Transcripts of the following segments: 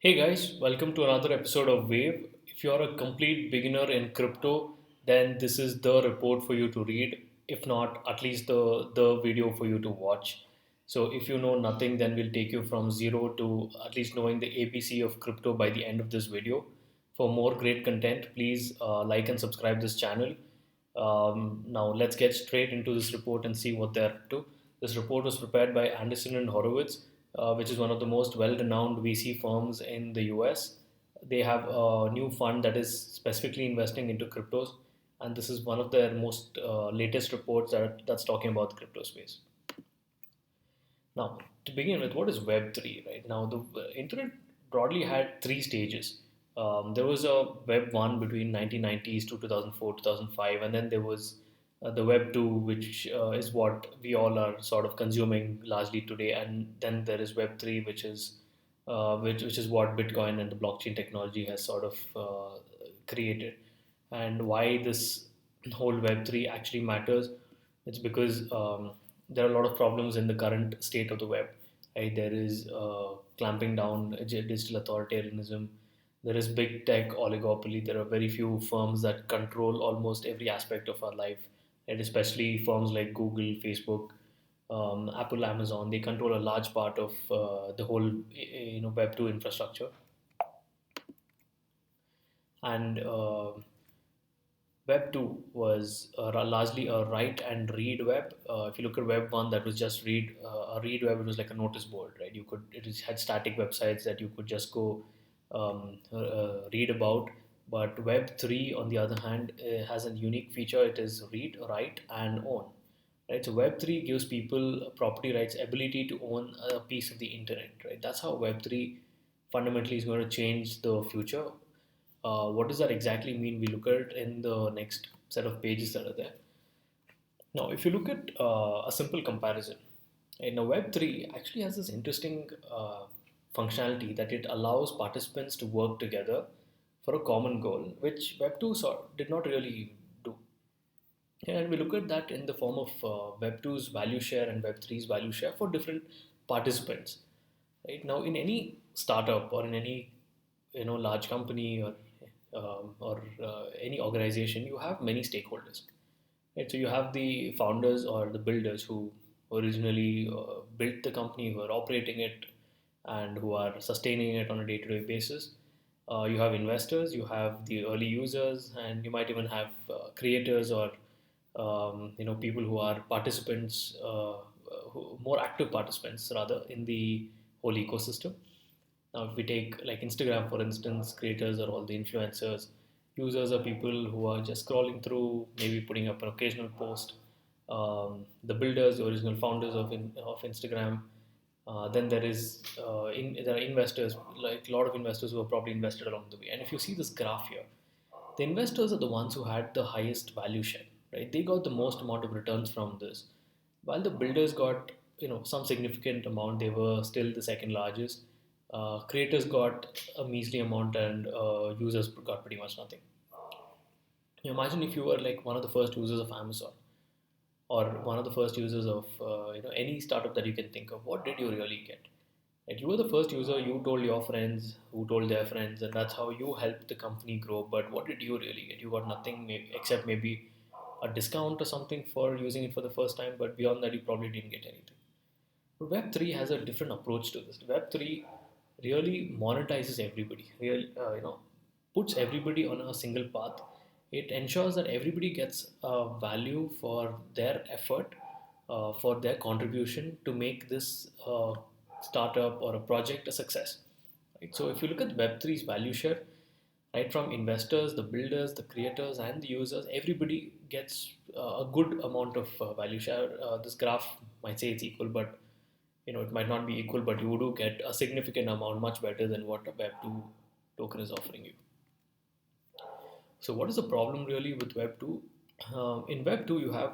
Hey guys, welcome to another episode of Wave. If you're a complete beginner in crypto, then this is the report for you to read. If not, at least the video for you to watch. So if you know nothing, then we'll take you from zero to at least knowing the ABC of crypto by the end of this video. For more great content, please like and subscribe this channel. Now let's get straight into this report and see what they're up to. This report was prepared by Anderson and Horowitz, which is one of the most well-renowned VC firms in the US. They have a new fund that is specifically investing into cryptos, and this is one of their most latest reports that's talking about the crypto space. Now, to begin with, what is Web3? Right now, the internet broadly had three stages. There was a Web 1 between 1990s to 2004, 2005, and then there was the Web 2, which is what we all are sort of consuming largely today, and then there is Web 3, which is what Bitcoin and the blockchain technology has sort of created. And why this whole Web 3 actually matters, it's because there are a lot of problems in the current state of the web. Right? There is clamping down digital authoritarianism. There is big tech oligopoly. There are very few firms that control almost every aspect of our life, and especially firms like Google, Facebook, Apple, Amazon. They control a large part of the whole Web two infrastructure, and Web 2 was largely a write and read web. If you look at Web 1, that was just read. A read web, it was like a notice board, right? Had static websites that you could just go read about. But Web 3, on the other hand, has a unique feature. It is read, write, and own. Right? So Web 3 gives people property rights, ability to own a piece of the internet, right? That's how Web 3 fundamentally is going to change the future. What does that exactly mean? We look at it in the next set of pages that are there. Now, if you look at a simple comparison, in a Web3 actually has this interesting functionality that it allows participants to work together for a common goal, which Web2 did not really do. And we look at that in the form of Web2's value share and Web3's value share for different participants. Right now, in any startup or in any large company or any organization, you have many stakeholders. Right? So you have the founders or the builders who originally built the company, who are operating it, and who are sustaining it on a day-to-day basis. You have investors, you have the early users, and you might even have creators or people who are participants, more active participants rather in the whole ecosystem. Now, if we take like Instagram, for instance, creators are all the influencers. Users are people who are just scrolling through, maybe putting up an occasional post. The builders, the original founders of Instagram. Then there are investors, like a lot of investors who have probably invested along the way. And if you see this graph here, the investors are the ones who had the highest value share, right? They got the most amount of returns from this, while the builders got some significant amount. They were still the second largest. Creators got a measly amount, and users got pretty much nothing. You imagine if you were like one of the first users of Amazon or one of the first users of any startup that you can think of. What did you really get? Like you were the first user, you told your friends who told their friends, and that's how you helped the company grow. But what did you really get? You got nothing except maybe a discount or something for using it for the first time, but beyond that, you probably didn't get anything. But Web3 has a different approach to this. Web3 really monetizes everybody, puts everybody on a single path. It ensures that everybody gets value for their effort, for their contribution to make this startup or a project a success. Right? So if you look at Web3's value share, right from investors, the builders, the creators, and the users, everybody gets a good amount of value share. This graph might say it's equal, but it might not be equal, but you do get a significant amount, much better than what a Web2 token is offering you. So what is the problem really with Web 2? In Web 2, you have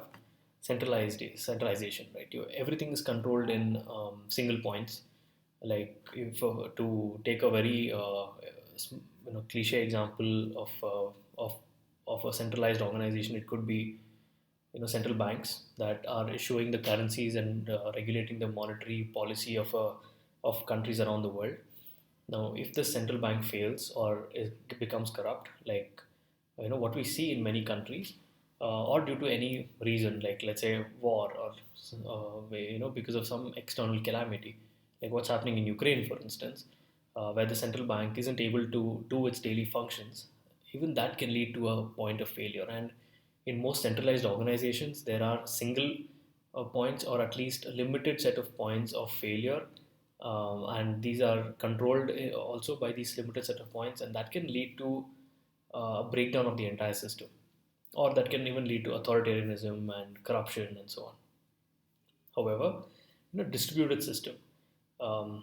centralization, right? Everything is controlled in single points. Like if to take a very cliche example of a centralized organization, it could be central banks that are issuing the currencies and regulating the monetary policy of countries around the world. Now, if the central bank fails or it becomes corrupt, like what we see in many countries, or due to any reason, like let's say war or because of some external calamity, like what's happening in Ukraine, for instance, where the central bank isn't able to do its daily functions, even that can lead to a point of failure. And in most centralized organizations, there are single points or at least a limited set of points of failure, and these are controlled also by these limited set of points, and that can lead to a breakdown of the entire system, or that can even lead to authoritarianism and corruption and so on. However, distributed system, um,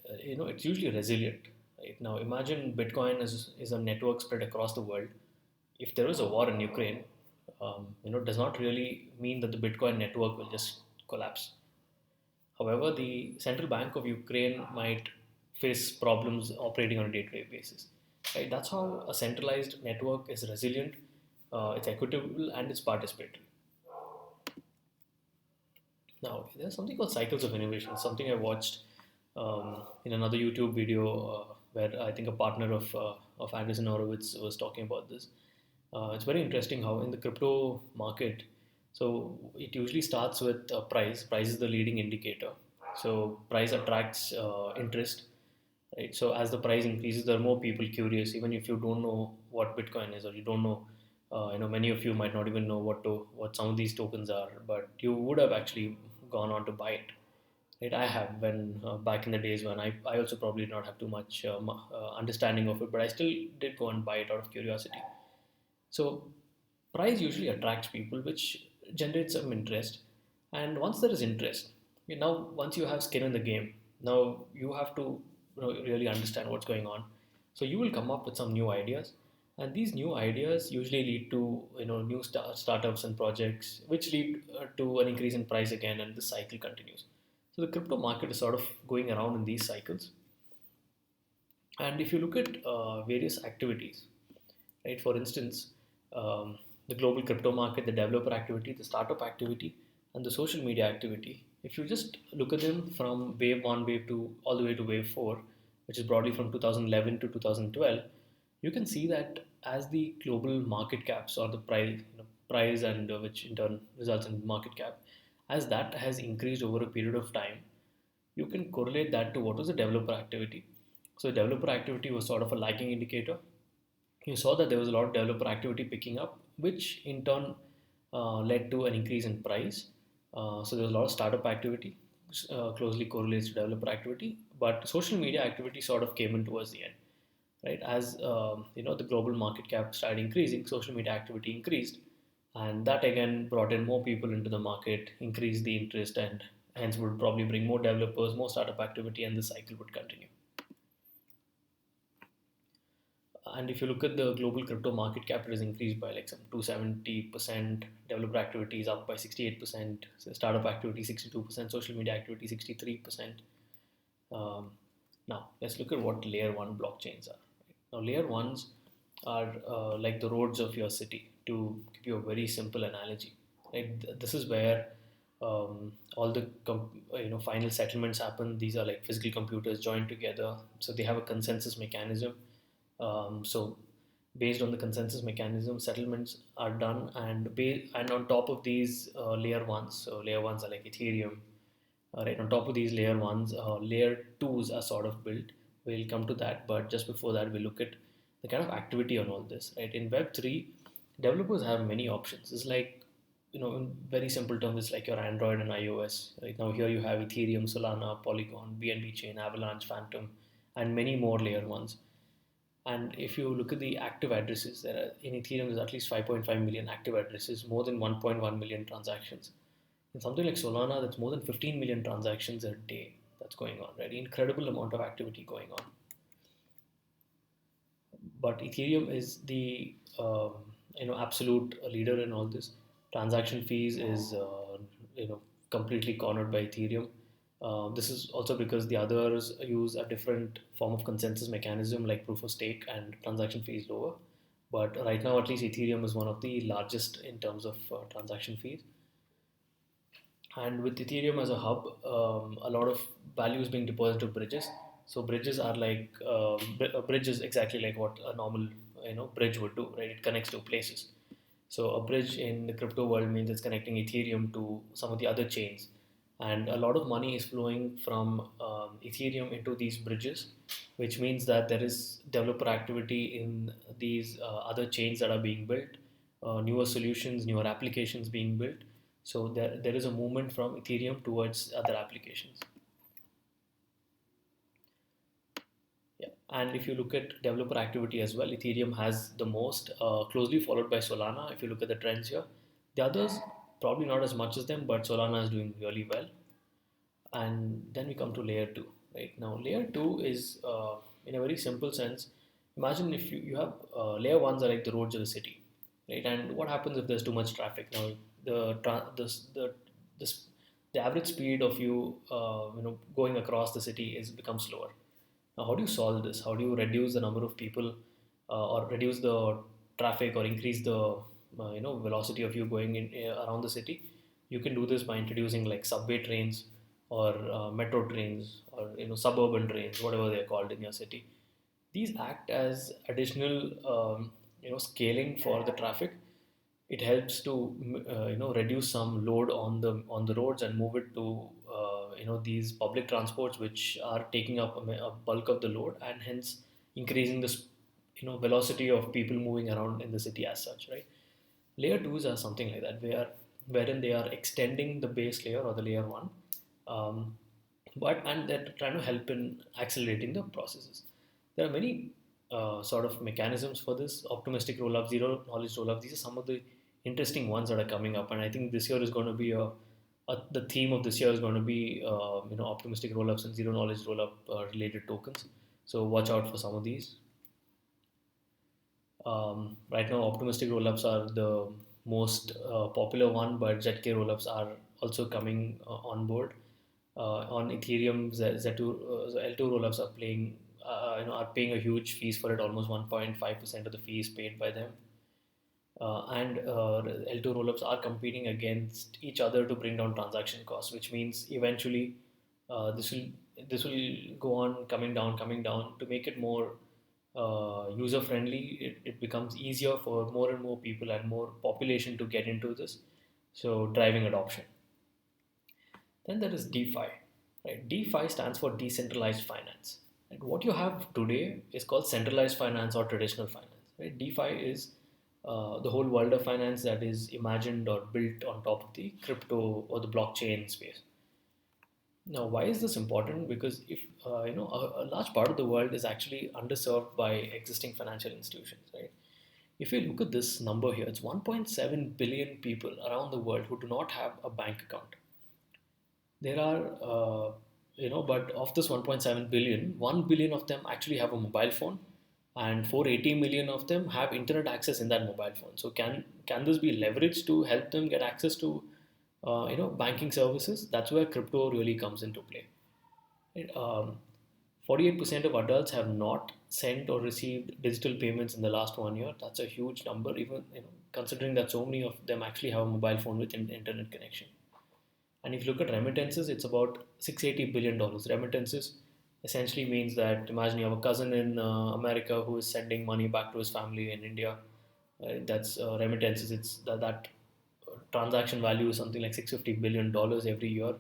it's usually resilient. Right? Now, imagine Bitcoin is a network spread across the world. If there is a war in Ukraine, does not really mean that the Bitcoin network will just collapse. However, the central bank of Ukraine might face problems operating on a day-to-day basis. Right? That's how a centralized network is resilient, it's equitable, and it's participatory. Now, there's something called cycles of innovation, something I watched in another YouTube video where I think a partner of Anderson Horowitz was talking about this. It's very interesting how in the crypto market, so it usually starts with price. Price is the leading indicator. So price attracts interest, right? So as the price increases, there are more people curious. Even if you don't know what Bitcoin is, or you don't know, many of you might not even know what some of these tokens are, but you would have actually gone on to buy it. Right, I have when back in the days when I also probably did not have too much understanding of it, but I still did go and buy it out of curiosity. So price usually attracts people, which generates some interest. And once there is interest, once you have skin in the game, now you have to really understand what's going on. So you will come up with some new ideas, and these new ideas usually lead to new startups and projects, which lead to an increase in price again, and the cycle continues. So the crypto market is sort of going around in these cycles. And if you look at various activities, right? For instance, the global crypto market, the developer activity, the startup activity, and the social media activity. If you just look at them from wave one, wave two, all the way to wave four, which is broadly from 2011 to 2012, you can see that as the global market caps or the price and which in turn results in market cap, as that has increased over a period of time, you can correlate that to what was the developer activity. So developer activity was sort of a lagging indicator. You saw that there was a lot of developer activity picking up, which in turn led to an increase in price. So there was a lot of startup activity, closely correlates to developer activity, but social media activity sort of came in towards the end, right? As the global market cap started increasing, social media activity increased, and that again brought in more people into the market, increased the interest, and hence would probably bring more developers, more startup activity, and the cycle would continue. And if you look at the global crypto market cap, it has increased by like some 270%, developer activity is up by 68%, so startup activity 62%, social media activity 63%. Now, let's look at what layer 1 blockchains are. Now, layer 1s are like the roads of your city, to give you a very simple analogy. Right? This is where all the final settlements happen. These are like physical computers joined together, so they have a consensus mechanism. So based on the consensus mechanism, settlements are done, and on top of these layer ones, so layer ones are like Ethereum. Right, on top of these layer ones, layer twos are sort of built. We'll come to that, but just before that, we'll look at the kind of activity on all this. Right, in Web3, developers have many options. It's like in very simple terms, it's like your Android and iOS. Right now, here you have Ethereum, Solana, Polygon, BNB Chain, Avalanche, Phantom, and many more layer ones. And if you look at the active addresses, there are, in Ethereum, there's at least 5.5 million active addresses, more than 1.1 million transactions. In something like Solana, that's more than 15 million transactions a day that's going on, right? Incredible amount of activity going on. But Ethereum is the absolute leader in all this. Transaction fees is completely cornered by Ethereum. This is also because the others use a different form of consensus mechanism like proof of stake, and transaction fee is lower. But right now, at least Ethereum is one of the largest in terms of transaction fees. And with Ethereum as a hub, a lot of value is being deposited to bridges. So bridges are like a bridge is exactly like what a normal bridge would do, right? It connects to places. So a bridge in the crypto world means it's connecting Ethereum to some of the other chains, and a lot of money is flowing from Ethereum into these bridges, which means that there is developer activity in these other chains that are being built, newer solutions, newer applications being built. So there is a movement from Ethereum towards other applications. Yeah, and if you look at developer activity as well, Ethereum has the most, closely followed by Solana. If you look at the trends here, the others probably not as much as them, but Solana is doing really well. And then we come to layer two. Right now, layer two is, in a very simple sense, imagine if you have layer ones are like the roads of the city, right? And what happens if there's too much traffic? Now, the tra- the, s- the average speed of going across the city is becomes slower. Now, how do you solve this? How do you reduce the number of people, or reduce the traffic, or increase the velocity of you going in around the city? You can do this by introducing like subway trains, or metro trains, or suburban trains, whatever they're called in your city. These act as additional scaling for the traffic. It helps to reduce some load on the roads and move it to these public transports, which are taking up a bulk of the load, and hence increasing the velocity of people moving around in the city as such, right? Layer twos are something like that, wherein they are extending the base layer or the layer one, um, but and they're trying to help in accelerating the processes. There are many sort of mechanisms for this: optimistic rollup, zero knowledge rollup. These are some of the interesting ones that are coming up, and I think this year is going to be the theme of this year is going to be optimistic rollups and zero knowledge rollup related tokens. So watch out for some of these. Right now, optimistic rollups are the most popular one, but ZK rollups are also coming on board. On Ethereum, L2 rollups are are paying a huge fees for it. Almost 1.5% of the fees paid by them. And L2 rollups are competing against each other to bring down transaction costs, which means eventually uh, this will this will go on coming down to make it more user friendly. It becomes easier for more and more people and more population to get into this, so driving adoption. Then there is DeFi, right? DeFi stands for decentralized finance. And what you have today is called centralized finance or traditional finance, right? DeFi is the whole world of finance that is imagined or built on top of the crypto or the blockchain space. Now, why is this important? Because if a large part of the world is actually underserved by existing financial institutions, right? If you look at this number here, it's 1.7 billion people around the world who do not have a bank account. There are, but of this 1.7 billion, 1 billion of them actually have a mobile phone, and 480 million of them have internet access in that mobile phone. So can this be leveraged to help them get access to, banking services? That's where crypto really comes into play. Right? 48% of adults have not sent or received digital payments in the last 1 year. That's a huge number, even considering that so many of them actually have a mobile phone with internet connection. And if you look at remittances, it's about $680 billion. Remittances essentially means that imagine you have a cousin in America who is sending money back to his family in India. That's remittances. It's that transaction value is something like $650 billion every year.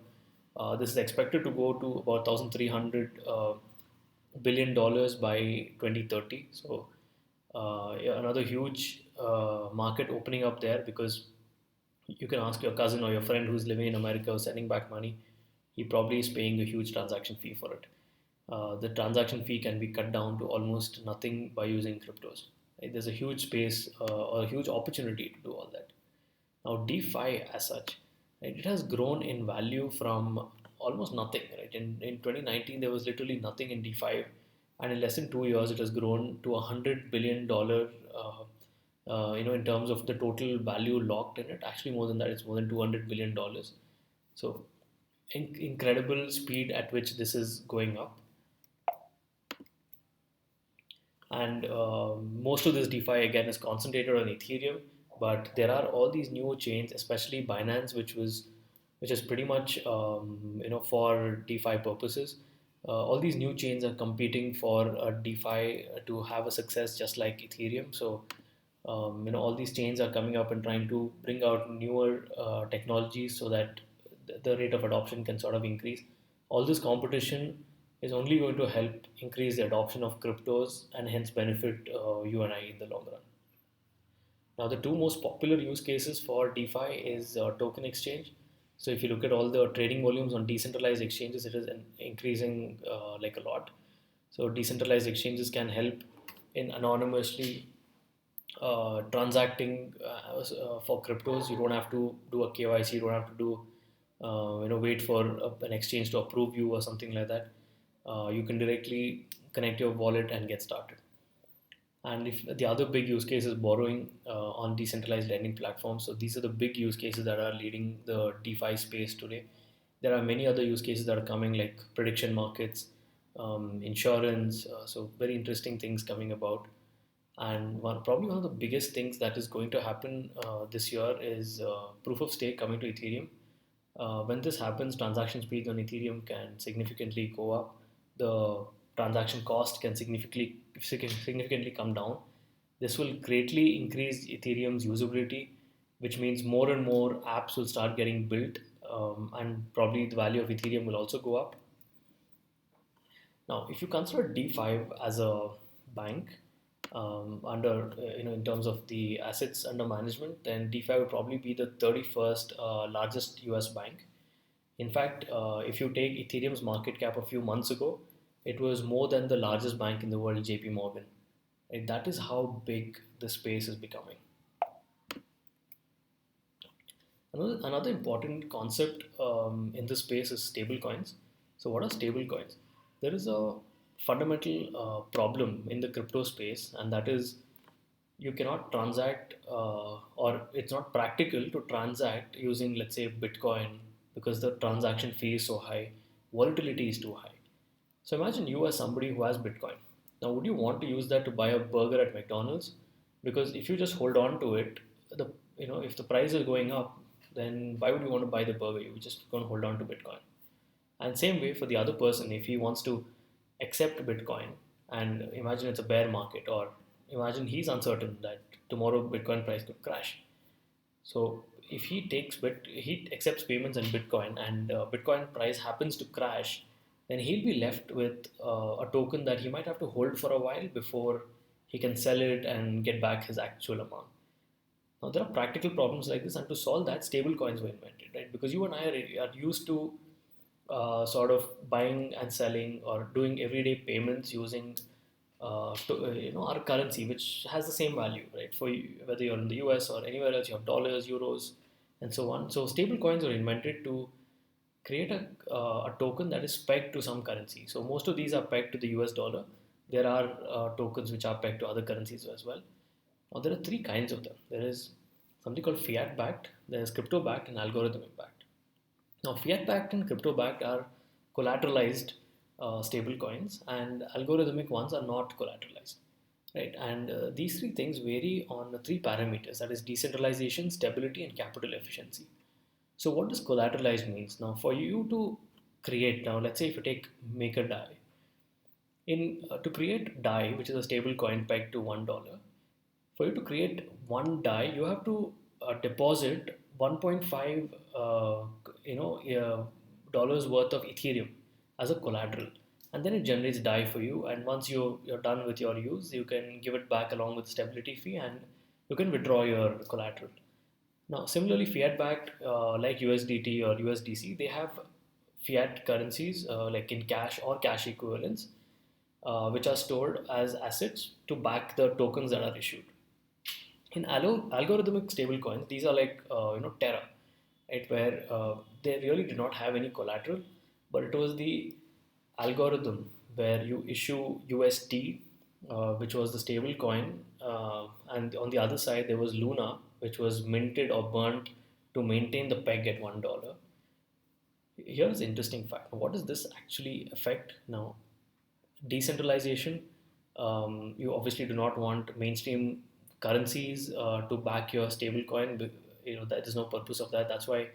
This is expected to go to about $1,300 billion by 2030. So yeah, another huge market opening up there, because you can ask your cousin or your friend who's living in America or sending back money. He probably is paying a huge transaction fee for it. The transaction fee can be cut down to almost nothing by using cryptos. Right? There's a huge space or a huge opportunity to do all that. Now, DeFi as such, right, it has grown in value from almost nothing. Right, in 2019 there was literally nothing in DeFi, and in less than 2 years it has grown to $100 billion. In terms of the total value locked in it, actually more than that, it's more than $200 billion. So, incredible speed at which this is going up. And most of this DeFi again is concentrated on Ethereum, but there are all these new chains, especially Binance, which is pretty much for DeFi purposes. All these new chains are competing for DeFi to have a success just like Ethereum. So, all these chains are coming up and trying to bring out newer technologies so that the rate of adoption can sort of increase. All this competition is only going to help increase the adoption of cryptos and hence benefit you and I in the long run. Now, the two most popular use cases for DeFi is token exchange. So, if you look at all the trading volumes on decentralized exchanges, it is increasing like a lot. So, decentralized exchanges can help in anonymously transacting for cryptos. You don't have to do a KYC. You don't have to do wait for an exchange to approve you or something like that. You can directly connect your wallet and get started. And if the other big use case is borrowing on decentralized lending platforms, so these are the big use cases that are leading the DeFi space today. There are many other use cases that are coming, like prediction markets, insurance. So very interesting things coming about. And probably one of the biggest things that is going to happen this year is proof of stake coming to Ethereum. When this happens, transaction speeds on Ethereum can significantly go up. The transaction cost can significantly come down. This will greatly increase Ethereum's usability, which means more and more apps will start getting built, and probably the value of Ethereum will also go up. Now, if you consider D5 as a bank, under in terms of the assets under management, then DeFi would probably be the 31st largest US bank. In fact, if you take Ethereum's market cap a few months ago, it was more than the largest bank in the world, JP Morgan. Right? That is how big the space is becoming. Another important concept in this space is stable coins. So, what are stable coins? There is a fundamental problem in the crypto space, and that is you cannot transact, or it's not practical to transact using, let's say, Bitcoin, because the transaction fee is so high, volatility is too high. So, imagine you as somebody who has Bitcoin. Now, would you want to use that to buy a burger at McDonald's? Because if you just hold on to it, the if the price is going up, then why would you want to buy the burger? You just going to hold on to Bitcoin. And same way for the other person, if he wants to accept Bitcoin, and imagine it's a bear market, or imagine he's uncertain that tomorrow Bitcoin price could crash. So if he accepts payments in Bitcoin, and Bitcoin price happens to crash, then he'll be left with a token that he might have to hold for a while before he can sell it and get back his actual amount. Now there are practical problems like this, and to solve that, stable coins were invented, right? Because you and I are used to sort of buying and selling or doing everyday payments using our currency, which has the same value, right? For you, whether you're in the US or anywhere else, you have dollars, euros, and so on. So stable coins were invented to create a token that is pegged to some currency. So most of these are pegged to the US dollar. There are tokens which are pegged to other currencies as well. Now there are three kinds of them. There is something called fiat backed, there is crypto backed, and algorithmic backed. Now, fiat backed and crypto backed are collateralized stable coins, and algorithmic ones are not collateralized. Right, and these three things vary on three parameters, that is decentralization, stability, and capital efficiency. So, what does collateralized means? Now, for you to create, now let's say if you take MakerDAI, in to create DAI, which is a stable coin pegged to $1, for you to create one DAI, you have to deposit 1.5 dollars worth of Ethereum as a collateral, and then it generates DAI for you. And once you're done with your use, you can give it back along with stability fee, and you can withdraw your collateral. Now, similarly, fiat backed like USDT or USDC, they have fiat currencies like in cash or cash equivalents, which are stored as assets to back the tokens that are issued. In algorithmic stablecoins, these are like Terra, right, where they really did not have any collateral, but it was the algorithm where you issue UST, which was the stable coin, and on the other side there was Luna, which was minted or burnt to maintain the peg at $1. Here's the interesting fact. What does this actually affect now? Decentralization. You obviously do not want mainstream currencies to back your stablecoin. That is no purpose of that. That's why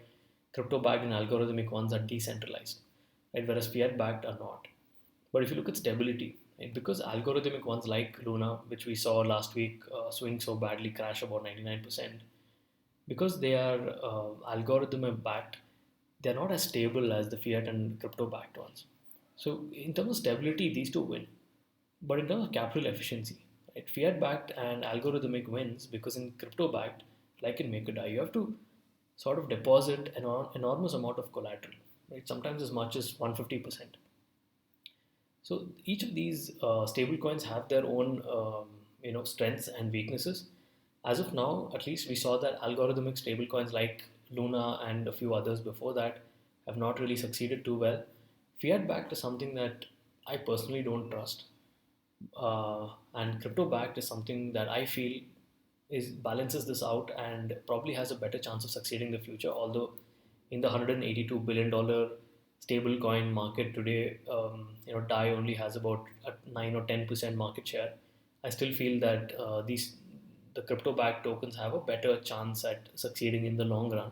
crypto backed and algorithmic ones are decentralized, right? Whereas fiat backed are not. But if you look at stability, right, because algorithmic ones like Luna, which we saw last week swing so badly, crash about 99%, because they are algorithm backed, they're not as stable as the fiat and crypto backed ones. So in terms of stability, these two win. But in terms of capital efficiency, right, fiat backed and algorithmic wins because in crypto backed, like in Make or Die, you have to sort of deposit an enormous amount of collateral, right? Sometimes as much as 150%. So each of these stable coins have their own strengths and weaknesses. As of now, at least we saw that algorithmic stable coins like Luna and a few others before that have not really succeeded too well. Fiat backed is something that I personally don't trust, and crypto backed is something that I feel is balances this out and probably has a better chance of succeeding in the future. Although in the $182 billion stable coin market today, DAI only has about a 9 or 10% market share. I still feel that these the crypto backed tokens have a better chance at succeeding in the long run.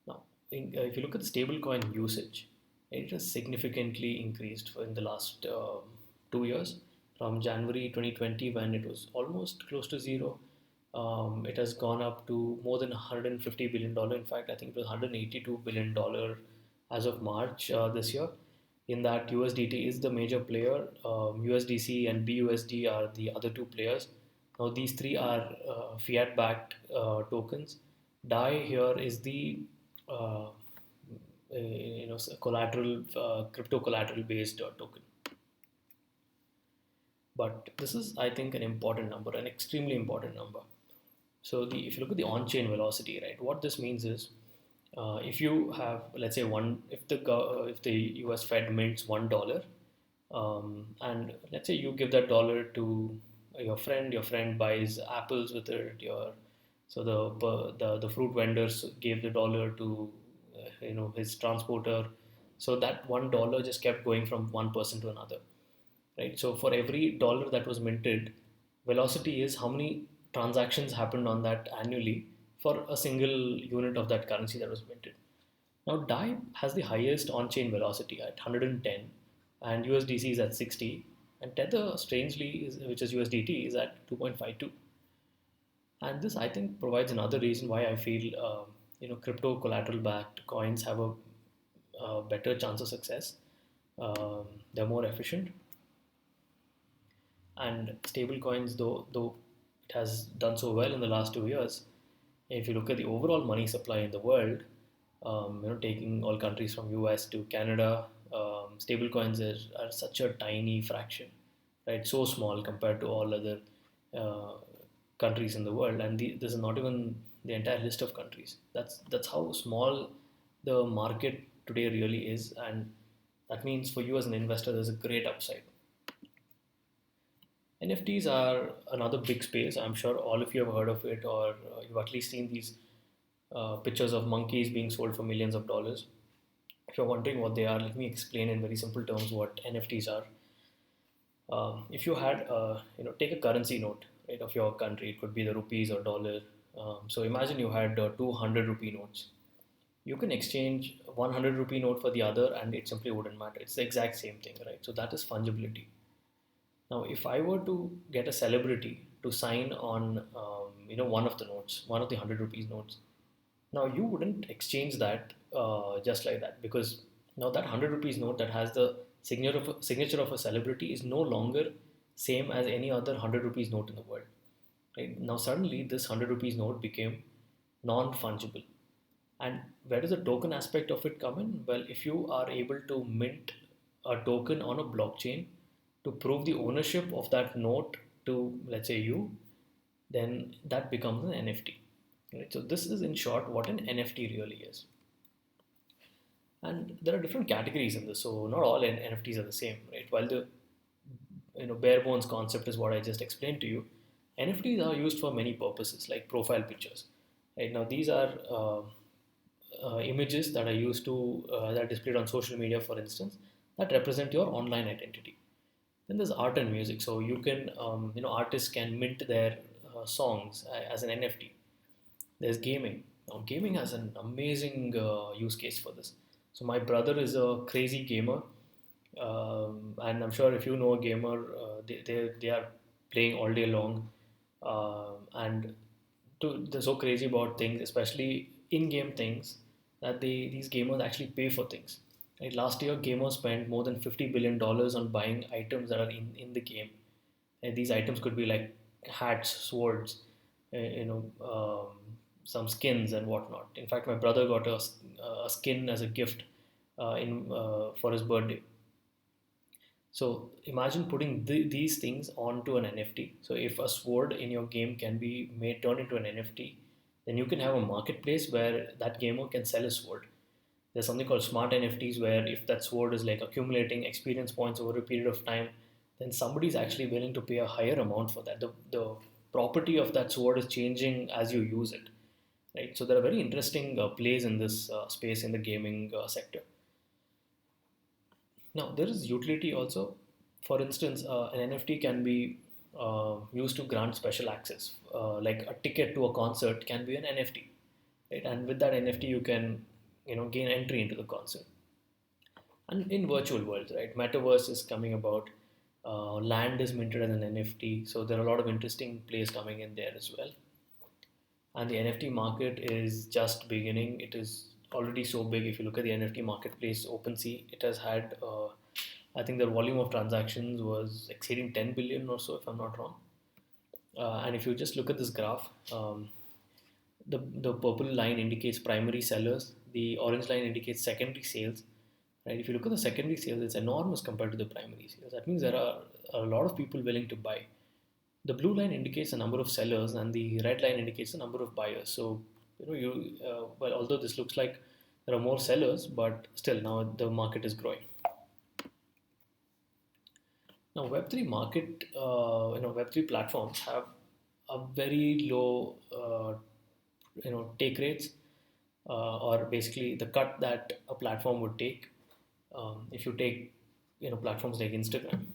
Now, if you look at the stablecoin usage, it has significantly increased in the last 2 years. From January 2020, when it was almost close to zero, it has gone up to more than $150 billion. In fact, I think it was $182 billion as of March this year. In that, USDT is the major player. USDC and BUSD are the other two players. Now, these three are fiat-backed tokens. DAI here is the uh, collateral crypto collateral based token. But this is, I think, an important number, an extremely important number. So if you look at the on-chain velocity, right, what this means is, if you have, let's say, if the U.S. Fed mints $1, and let's say you give that dollar to your friend buys apples with it, so the fruit vendors gave the dollar to his transporter, so that $1 just kept going from one person to another, right? So for every dollar that was minted, velocity is how many transactions happened on that annually for a single unit of that currency that was minted. Now DAI has the highest on-chain velocity at 110, and USDC is at 60, and Tether, strangely, which is USDT, is at 2.52. And this, I think, provides another reason why I feel crypto collateral-backed coins have a better chance of success. They're more efficient, and stable coins, though it has done so well in the last 2 years, if you look at the overall money supply in the world, taking all countries from US to Canada, stable coins are such a tiny fraction, right? So small compared to all other uh, countries in the world, and this is not even the entire list of countries. That's how small the market today really is, and that means for you as an investor, there's a great upside. NFTs are another big space. I'm sure all of you have heard of it, or you've at least seen these pictures of monkeys being sold for millions of dollars. If you're wondering what they are, let me explain in very simple terms what NFTs are. If you had, take a currency note, right, of your country, it could be the rupees or dollar. So imagine you had 200 rupee notes. You can exchange 100 rupee note for the other, and it simply wouldn't matter. It's the exact same thing, right? So that is fungibility. Now, if I were to get a celebrity to sign on, one of the notes, one of the 100 rupees notes, now you wouldn't exchange that just like that, because now that 100 rupees note that has the signature of a celebrity is no longer same as any other 100 rupees note in the world. Right? Now suddenly this 100 rupees note became non-fungible. And where does the token aspect of it come in? Well, if you are able to mint a token on a blockchain to prove the ownership of that note to, let's say, you, then that becomes an NFT. Right? So this is in short what an NFT really is. And there are different categories in this, so not all NFTs are the same, right? While the bare bones concept is what I just explained to you, NFTs are used for many purposes, like profile pictures. Right now, these are images that are used to that are displayed on social media, for instance, that represent your online identity. Then there's art and music, so you can artists can mint their songs as an NFT. There's gaming. Now, gaming has an amazing use case for this. So my brother is a crazy gamer, and I'm sure if you know a gamer, they are playing all day long, and they're so crazy about things, especially in-game things, that these gamers actually pay for things. Right? Last year, gamers spent more than $50 billion on buying items that are in the game. And these items could be like hats, swords, some skins and whatnot. In fact, my brother got a skin as a gift in for his birthday. So imagine putting these things onto an NFT. So if a sword in your game can be made turned into an NFT, then you can have a marketplace where that gamer can sell a sword. There's something called smart NFTs where if that sword is like accumulating experience points over a period of time, then somebody's actually willing to pay a higher amount for that. The property of that sword is changing as you use it, right? So there are very interesting plays in this space in the gaming sector. Now, there is utility also. For instance, an NFT can be used to grant special access, like a ticket to a concert can be an NFT, right? And with that NFT, you can, gain entry into the concert. And in virtual worlds, right? Metaverse is coming about. Land is minted as an NFT, so there are a lot of interesting plays coming in there as well. And the NFT market is just beginning. It is already so big. If you look at the NFT marketplace, OpenSea, it has had, I think the volume of transactions was exceeding 10 billion or so, if I'm not wrong. And if you just look at this graph, the purple line indicates primary sellers, the orange line indicates secondary sales. Right? If you look at the secondary sales, it's enormous compared to the primary sales. That means there are a lot of people willing to buy. The blue line indicates the number of sellers, and the red line indicates the number of buyers. So, well, although this looks like there are more sellers, but still now the market is growing. Now, Web3 market, Web3 platforms have a very low, take rates, or basically the cut that a platform would take. If you take, platforms like Instagram,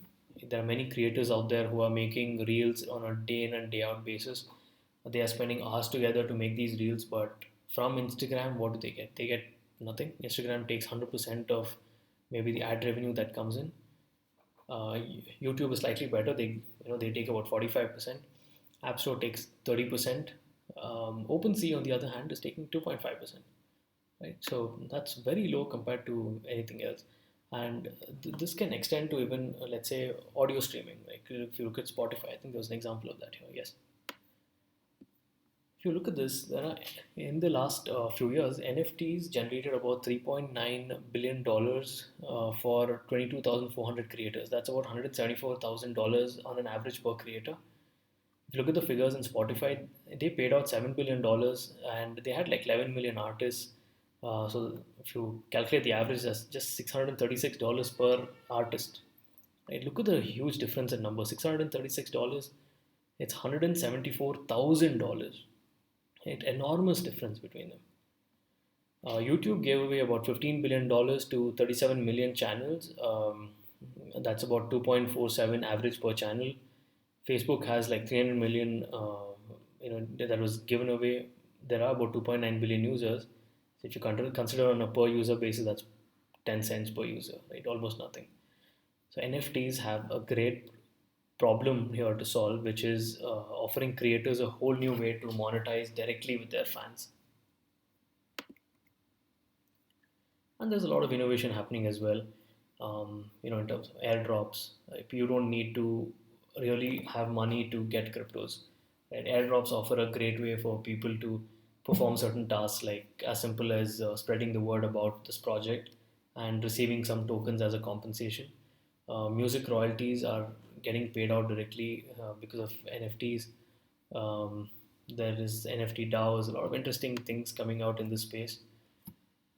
there are many creators out there who are making reels on a day in and day out basis. They are spending hours together to make these reels, but from Instagram, what do they get? They get nothing. Instagram takes 100% of maybe the ad revenue that comes in. Uh, YouTube is slightly better. They take about 45%. App Store takes 30%. OpenSea on the other hand is taking 2.5%. Right, so that's very low compared to anything else, and this can extend to even let's say audio streaming. Like if you look at Spotify, I think there was an example of that here. Yes, if you look at this, there are in the last few years, NFTs generated about $3.9 billion for 22,400 creators. That's about $174,000 on an average per creator. If you look at the figures in Spotify, they paid out $7 billion and they had like 11 million artists. So if you calculate the average, that's just $636 per artist. Right? Look at the huge difference in numbers. $636, it's $174,000. Right? Enormous difference between them. YouTube gave away about $15 billion to 37 million channels. That's about 2.47 average per channel. Facebook has like 300 million, that was given away. There are about 2.9 billion users. So if you consider on a per user basis, that's 10 cents per user, right? Almost nothing. So NFTs have a great problem here to solve, which is offering creators a whole new way to monetize directly with their fans. And there's a lot of innovation happening as well, in terms of airdrops. If you don't need to really have money to get cryptos, right? Airdrops offer a great way for people to perform certain tasks, like as simple as spreading the word about this project and receiving some tokens as a compensation. Music royalties are getting paid out directly because of NFTs. There is NFT DAOs, a lot of interesting things coming out in this space.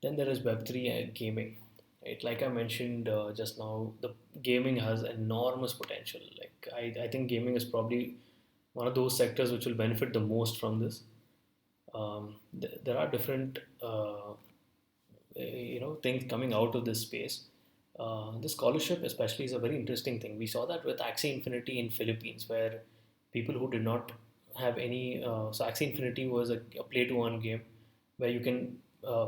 Then there is Web3 and gaming. Right? Like I mentioned just now, the gaming has enormous potential. Like I think gaming is probably one of those sectors which will benefit the most from this. There are different things coming out of this space. The scholarship especially is a very interesting thing. We saw that with Axie Infinity in Philippines, where people who did not have any so Axie Infinity was a play to earn game where you can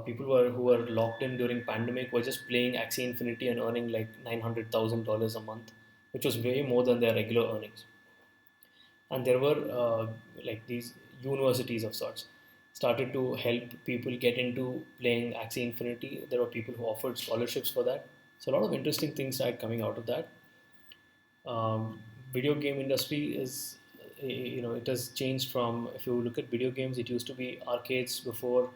people who were locked in during pandemic were just playing Axie Infinity and earning like $900,000 a month, which was way more than their regular earnings. And there were like these universities of sorts started to help people get into playing Axie Infinity. There were people who offered scholarships for that. So a lot of interesting things started coming out of that. um, Video game industry is it has changed from, if you look at video games, it used to be arcades before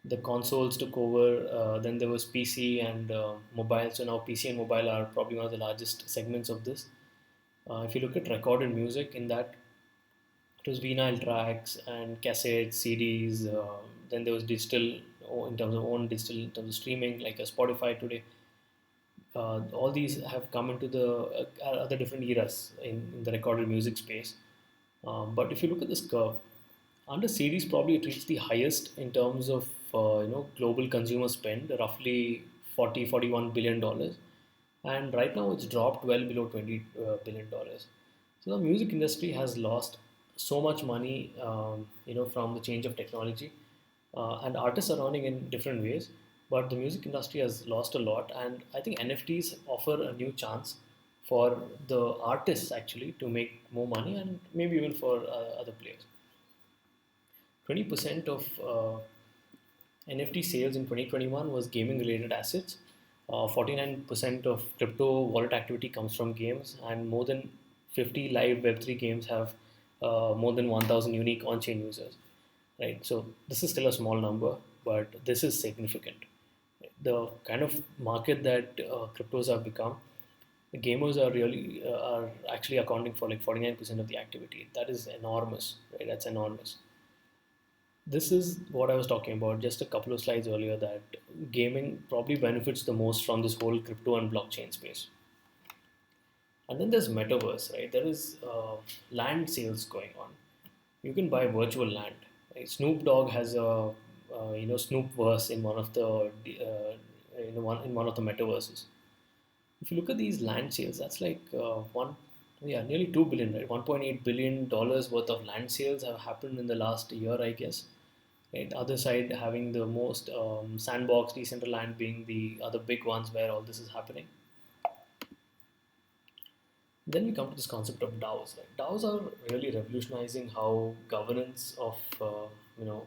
the consoles took over. Then there was PC and mobile. So now PC and mobile are probably one of the largest segments of this. If you look at recorded music, in that it was vinyl tracks and cassettes, CDs. Then there was digital, in terms of own digital, in terms of streaming, like a Spotify today. All these have come into the other different eras in the recorded music space. But if you look at this curve, under series probably it reached the highest in terms of global consumer spend, roughly 41 billion dollars, and right now it's dropped well below 20 billion dollars. So the music industry has lost so much money, from the change of technology, and artists are earning in different ways, but the music industry has lost a lot, and I think NFTs offer a new chance for the artists actually to make more money, and maybe even for other players. 20% of NFT sales in 2021 was gaming related assets. 49% of crypto wallet activity comes from games, and more than 50 live Web3 games have more than 1,000 unique on chain users. Right, so this is still a small number, but this is significant. The kind of market that cryptos have become, the gamers are actually accounting for like 49% of the activity. That is enormous, right? That's enormous. This is what I was talking about just a couple of slides earlier, that gaming probably benefits the most from this whole crypto and blockchain space. And then there's metaverse, right? There is land sales going on. You can buy virtual land. Right? Snoop Dogg has a Snoopverse in one of the one of the metaverses. If you look at these land sales, that's like nearly 2 billion, right? $1.8 billion worth of land sales have happened in the last year, I guess. Right, other side having the most Sandbox, Decentraland being the other big ones where all this is happening. Then we come to this concept of DAOs. Right? DAOs are really revolutionizing how governance of you know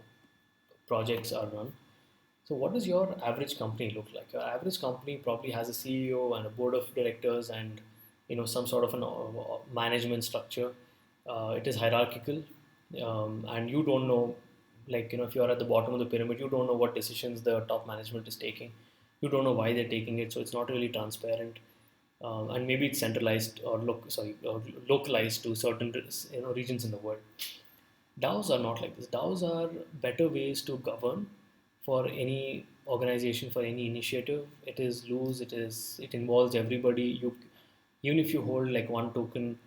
projects are run. So, what does your average company look like? Your average company probably has a CEO and a board of directors, and some sort of an management structure. It is hierarchical, and you don't know, like if you are at the bottom of the pyramid, you don't know what decisions the top management is taking. You don't know why they're taking it, so it's not really transparent. And maybe it's centralized or localized to certain regions in the world. DAOs are not like this. DAOs are better ways to govern for any organization, for any initiative. It is loose. It involves everybody. Even if you hold like one token,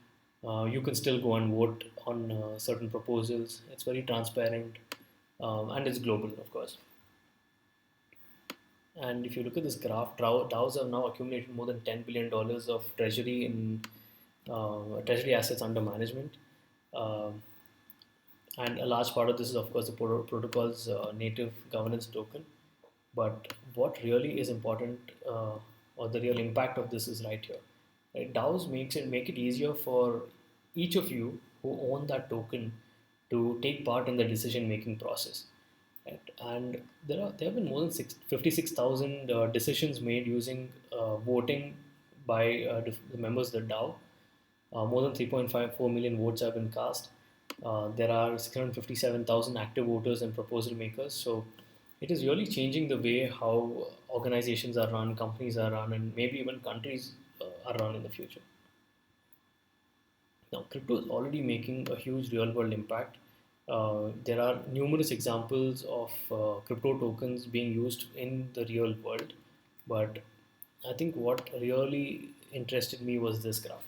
you can still go and vote on certain proposals. It's very transparent, and it's global, of course. And if you look at this graph, DAOs have now accumulated more than $10 billion of treasury assets under management. Um and a large part of this is, of course, the protocol's native governance token. But what really is important, or the real impact of this, is right here. Right? DAOs make it easier for each of you who own that token to take part in the decision making process. Right? And there have been more than 56,000 decisions made using voting by the members of the DAO. More than 3.54 million votes have been cast. There are 657,000 active voters and proposal makers. So it is really changing the way how organizations are run, companies are run, and maybe even countries are run in the future. Now, crypto is already making a huge real world impact. There are numerous examples of crypto tokens being used in the real world, but I think what really interested me was this graph.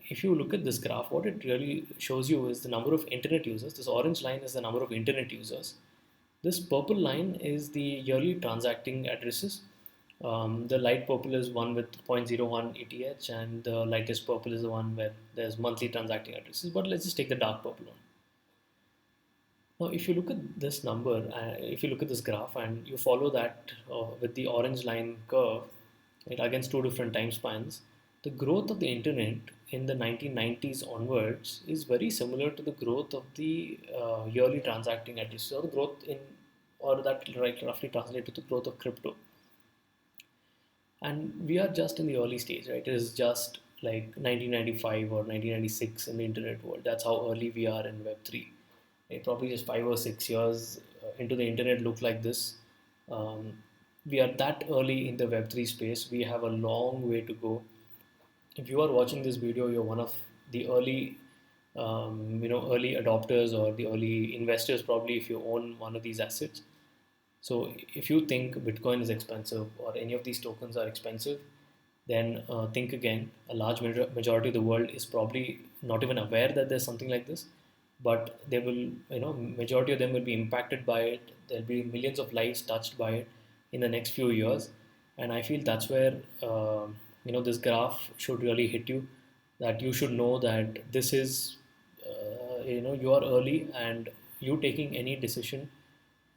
If you look at this graph, what it really shows you is the number of internet users. This orange line is the number of internet users. This purple line is the yearly transacting addresses. The light purple is one with zero point zero 0.01 ETH, and the lightest purple is the one where there's monthly transacting addresses. But let's just take the dark purple one. Now, if you look at this number, if you look at this graph and you follow that with the orange line curve, right, against two different time spans, the growth of the internet in the 1990s onwards is very similar to the growth of the yearly transacting addresses, or the growth in, or that right, roughly translated to the growth of crypto. And we are just in the early stage, right? It is just like 1995 or 1996 in the internet world. That's how early we are in Web3. Probably just 5 or 6 years into the internet look like this. Um, we are that early in the Web3 space. We have a long way to go. If you are watching this video, you're one of the early, early adopters or the early investors. Probably, if you own one of these assets. So, if you think Bitcoin is expensive or any of these tokens are expensive, then think again. A large majority of the world is probably not even aware that there's something like this, but they will, majority of them will be impacted by it. There'll be millions of lives touched by it in the next few years, and I feel that's where this graph should really hit you. That you should know that this is, you are early, and you taking any decision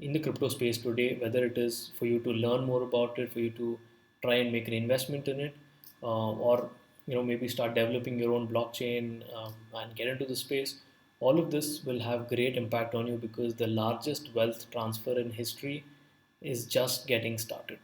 in the crypto space today, whether it is for you to learn more about it, for you to try and make an investment in it, or maybe start developing your own blockchain and get into the space. All of this will have great impact on you because the largest wealth transfer in history is just getting started.